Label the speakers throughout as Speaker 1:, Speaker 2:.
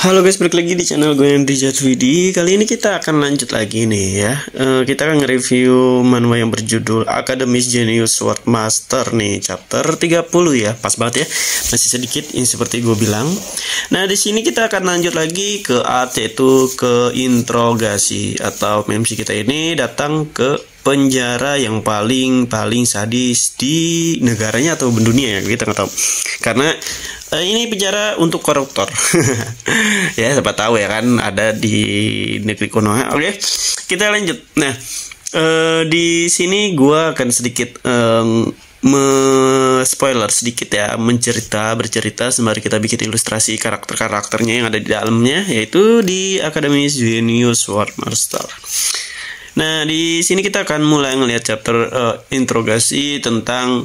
Speaker 1: Halo guys, balik lagi di channel gue Andri Jatwidi. Kali ini kita akan lanjut lagi nih ya. Kita akan nge-review manhwa yang berjudul Academy's Genius Sword Master nih, chapter 30 ya. Pas banget ya. Masih sedikit ini seperti gue bilang. Nah, di sini kita akan lanjut lagi ke art, yaitu ke interogasi, atau MC kita ini datang ke penjara yang paling sadis di negaranya atau dunia ya, kita nggak tahu. Karena ini penjara untuk koruptor. Ya, siapa tahu ya kan ada di negeri Konoha. Oke, kita lanjut. Nah, di sini gua akan sedikit spoiler sedikit ya, bercerita sembari kita bikin ilustrasi karakternya yang ada di dalamnya, yaitu di Academy's Genius Sword Master. Nah, di sini kita akan mulai ngelihat chapter interogasi tentang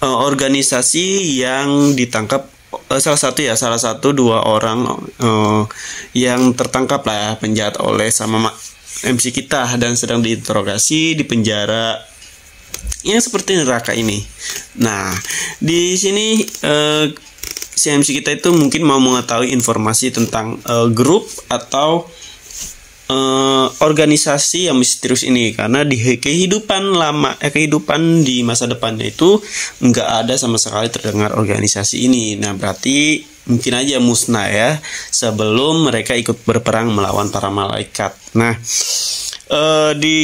Speaker 1: organisasi yang ditangkap. Salah satu dua orang yang tertangkap lah ya, penjahat oleh sama MC kita dan sedang diinterogasi di penjara yang seperti neraka ini. Nah, di sini si MC kita itu mungkin mau mengetahui informasi tentang grup atau organisasi yang misterius ini, karena di kehidupan di masa depannya itu nggak ada sama sekali terdengar organisasi ini. Nah, berarti mungkin aja musnah ya sebelum mereka ikut berperang melawan para malaikat. Nah, di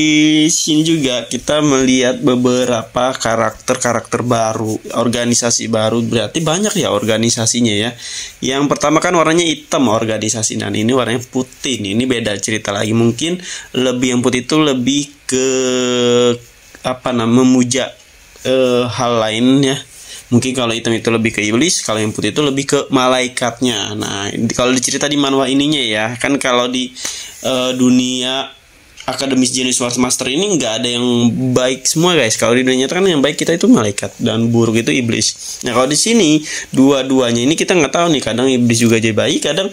Speaker 1: sini juga kita melihat beberapa karakter baru, organisasi baru. Berarti banyak ya organisasinya ya. Yang pertama kan warnanya hitam organisasi, dan ini warnanya putih. Ini beda cerita lagi. Mungkin yang putih itu lebih ke memuja hal lain ya. Mungkin kalau hitam itu lebih ke iblis, kalau yang putih itu lebih ke malaikatnya. Nah, kalau dicerita di manhwa ininya ya, kan kalau di dunia Academy's Genius Sword Master ini nggak ada yang baik semua guys. Kalau di dunia kan yang baik kita itu malaikat dan buruk itu iblis. Nah, kalau di sini dua-duanya ini kita nggak tahu nih, kadang iblis juga jadi baik, kadang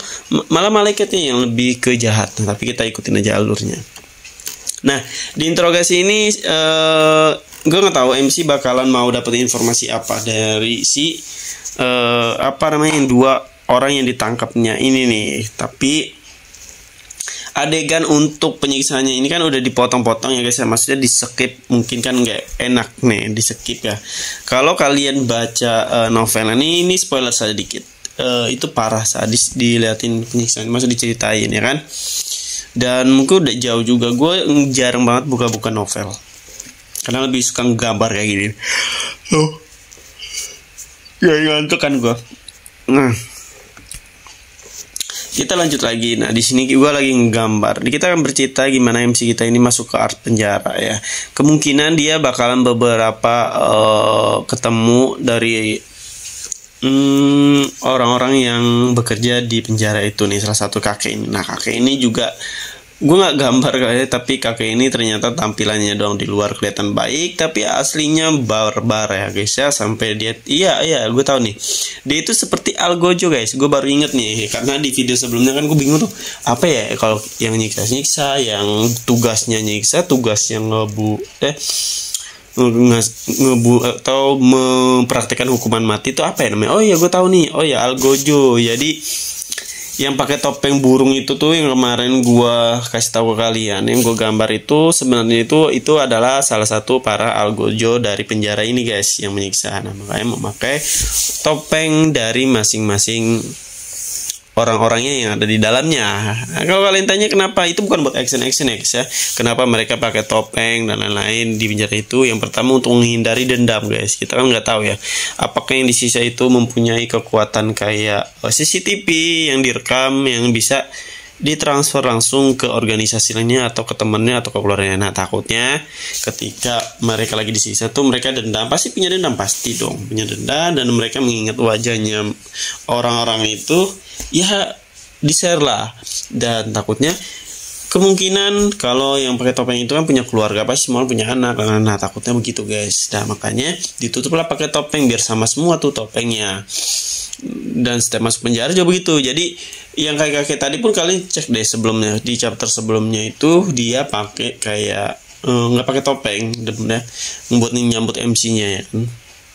Speaker 1: malah malaikatnya yang lebih ke jahat. Nah, tapi kita ikutin aja alurnya. Nah, di interogasi ini gue nggak tahu MC bakalan mau dapet informasi apa dari si dua orang yang ditangkapnya ini nih. Tapi adegan untuk penyiksaannya ini kan udah dipotong-potong ya guys ya, maksudnya di skip, mungkin kan nggak enak nih di skip ya. Kalau kalian baca novel ini spoiler sedikit, itu parah sadis diliatin penyiksaan, maksud diceritain ya kan. Dan mungkin udah jauh juga, gue jarang banget buka novel karena lebih suka gambar kayak gini. Ya ngantuk kan gue. Nah, kita lanjut lagi. Nah, di sini gue lagi nggambar. Kita akan bercerita gimana MC kita ini masuk ke art penjara ya. Kemungkinan dia bakalan beberapa ketemu dari orang-orang yang bekerja di penjara itu nih. Salah satu kakek ini. Nah, kakek ini juga gue nggak gambar kayaknya, tapi kakek ini ternyata tampilannya doang di luar kelihatan baik, tapi aslinya barbar ya guys ya. Sampai dia iya gue tahu nih, dia itu seperti Algojo guys. Gue baru inget nih karena di video sebelumnya kan gue bingung tuh apa ya, kalau yang nyiksa, yang tugasnya nyiksa, tugas yang atau mempraktekkan hukuman mati itu apa ya namanya? Oh iya gue tahu nih, oh ya Algojo. Jadi yang pakai topeng burung itu tuh yang kemarin gua kasih tahu ke kalian, yang gua gambar itu sebenarnya itu adalah salah satu para algojo dari penjara ini guys yang menyiksa. Nah, makanya memakai topeng dari masing-masing orang-orangnya yang ada di dalamnya. Nah, kalau kalian tanya kenapa, itu bukan buat action ya guys ya. Kenapa mereka pakai topeng dan lain-lain di penjara itu? Yang pertama untuk menghindari dendam guys. Kita kan nggak tahu ya, apakah yang disisa itu mempunyai kekuatan kayak CCTV yang direkam yang bisa ditransfer langsung ke organisasi lainnya atau ke temannya atau ke keluarganya. Nah, takutnya ketika mereka lagi disisa tuh mereka dendam, pasti punya dendam, pasti dong punya dendam, dan mereka mengingat wajahnya orang-orang itu ya di-share lah. Dan takutnya kemungkinan kalau yang pakai topeng itu kan punya keluarga, pasti semua punya anak. Nah, takutnya begitu guys. Nah, makanya ditutuplah pakai topeng biar sama semua tuh topengnya. Dan setiap masuk penjara juga begitu. Jadi yang kakek tadi pun kalian cek deh sebelumnya, di chapter sebelumnya itu dia pakai kayak nggak pakai topeng, membuat nyambut MC-nya ya kan.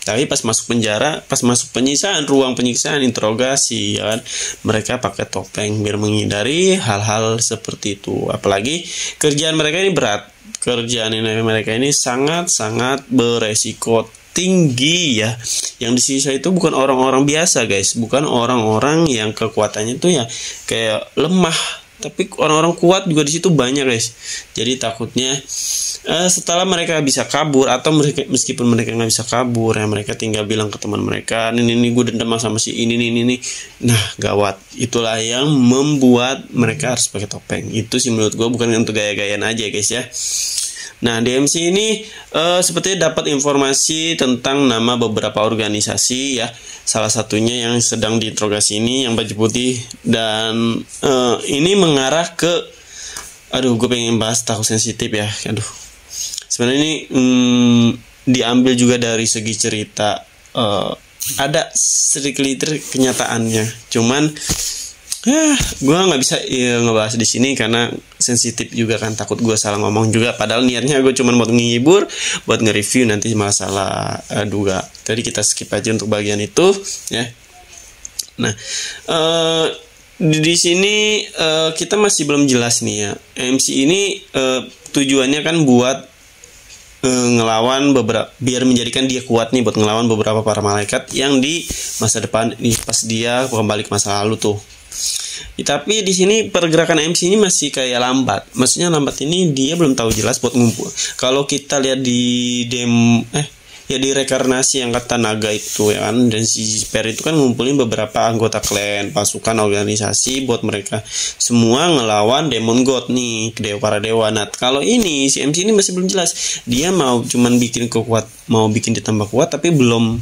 Speaker 1: Tapi pas masuk penjara, pas masuk penyiksaan, ruang penyiksaan, interogasi, ya kan, mereka pakai topeng biar menghindari hal-hal seperti itu. Apalagi kerjaan mereka ini berat, kerjaan mereka ini sangat-sangat beresiko tinggi ya. Yang disisa itu bukan orang-orang biasa guys, bukan orang-orang yang kekuatannya itu ya kayak lemah, tapi orang-orang kuat juga di situ banyak guys. Jadi takutnya setelah mereka bisa kabur, atau meskipun mereka nggak bisa kabur ya, mereka tinggal bilang ke teman mereka, ini gue dendam sama si ini. Nah gawat, itulah yang membuat mereka harus pakai topeng. Itu sih menurut gue, bukan untuk gaya-gayaan aja guys ya. Nah di MC ini sepertinya dapat informasi tentang nama beberapa organisasi ya. Salah satunya yang sedang diinterogasi ini yang baju putih, dan ini mengarah ke, aduh gue pengen bahas takut sensitif ya. Aduh, sebenarnya ini diambil juga dari segi cerita, ada sedikit kenyataannya, cuman gue nggak bisa ngebahas di sini karena sensitif juga kan, takut gue salah ngomong juga, padahal niatnya gue cuma buat menghibur, buat nge-review, nanti masalah duga. Jadi kita skip aja untuk bagian itu ya. Nah di sini kita masih belum jelas nih ya, MC ini tujuannya kan buat ngelawan beberapa, biar menjadikan dia kuat nih buat ngelawan beberapa para malaikat yang di masa depan nih, pas dia kembali ke masa lalu tuh. Tapi di sini pergerakan MC ini masih kayak lambat. Maksudnya lambat ini dia belum tahu jelas buat ngumpul. Kalau kita lihat di di rekarnasi yang kata naga itu ya kan, dan si Per itu kan ngumpulin beberapa anggota klan, pasukan, organisasi buat mereka semua ngelawan Demon God nih, para dewa. Nah kalau ini si MC ini masih belum jelas, dia mau cuman bikin mau bikin ditambah kuat, tapi belum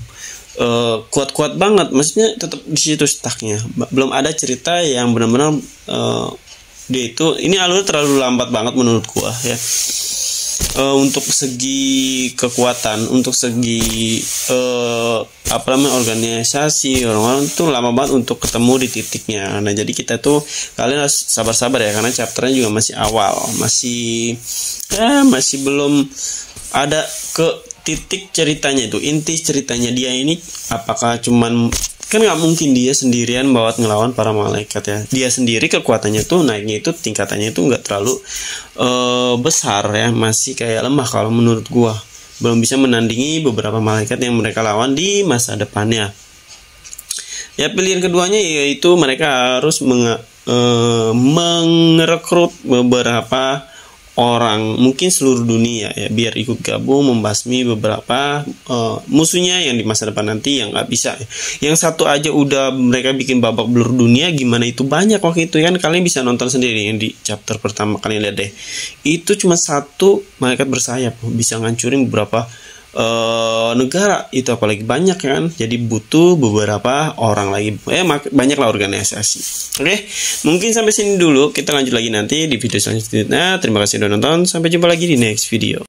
Speaker 1: kuat-kuat banget, maksudnya tetap di situ stucknya, belum ada cerita yang benar-benar dia itu, ini alur terlalu lambat banget menurut gua ya. Untuk segi kekuatan, untuk segi organisasi, orang-orang tuh lama banget untuk ketemu di titiknya. Nah jadi kita tuh, kalian harus sabar-sabar ya, karena chapternya juga masih awal, masih belum ada ke titik ceritanya itu, inti ceritanya dia ini. Apakah cuman, kan nggak mungkin dia sendirian bawa ngelawan para malaikat ya, dia sendiri kekuatannya tuh naiknya itu, tingkatannya itu nggak terlalu besar ya, masih kayak lemah kalau menurut gua, belum bisa menandingi beberapa malaikat yang mereka lawan di masa depannya ya. Pilihan keduanya yaitu mereka harus merekrut beberapa orang, mungkin seluruh dunia ya, biar ikut gabung membasmi beberapa musuhnya yang di masa depan nanti yang nggak bisa. Yang satu aja udah mereka bikin babak belur dunia, gimana itu banyak waktu itu kan, kalian bisa nonton sendiri yang di chapter pertama, kalian lihat deh, itu cuma satu malaikat bersayap bisa ngancurin beberapa negara itu, apalagi banyak kan, jadi butuh beberapa orang lagi, banyaklah organisasi. Oke, mungkin sampai sini dulu, kita lanjut lagi nanti di video selanjutnya. Terima kasih sudah nonton, sampai jumpa lagi di next video.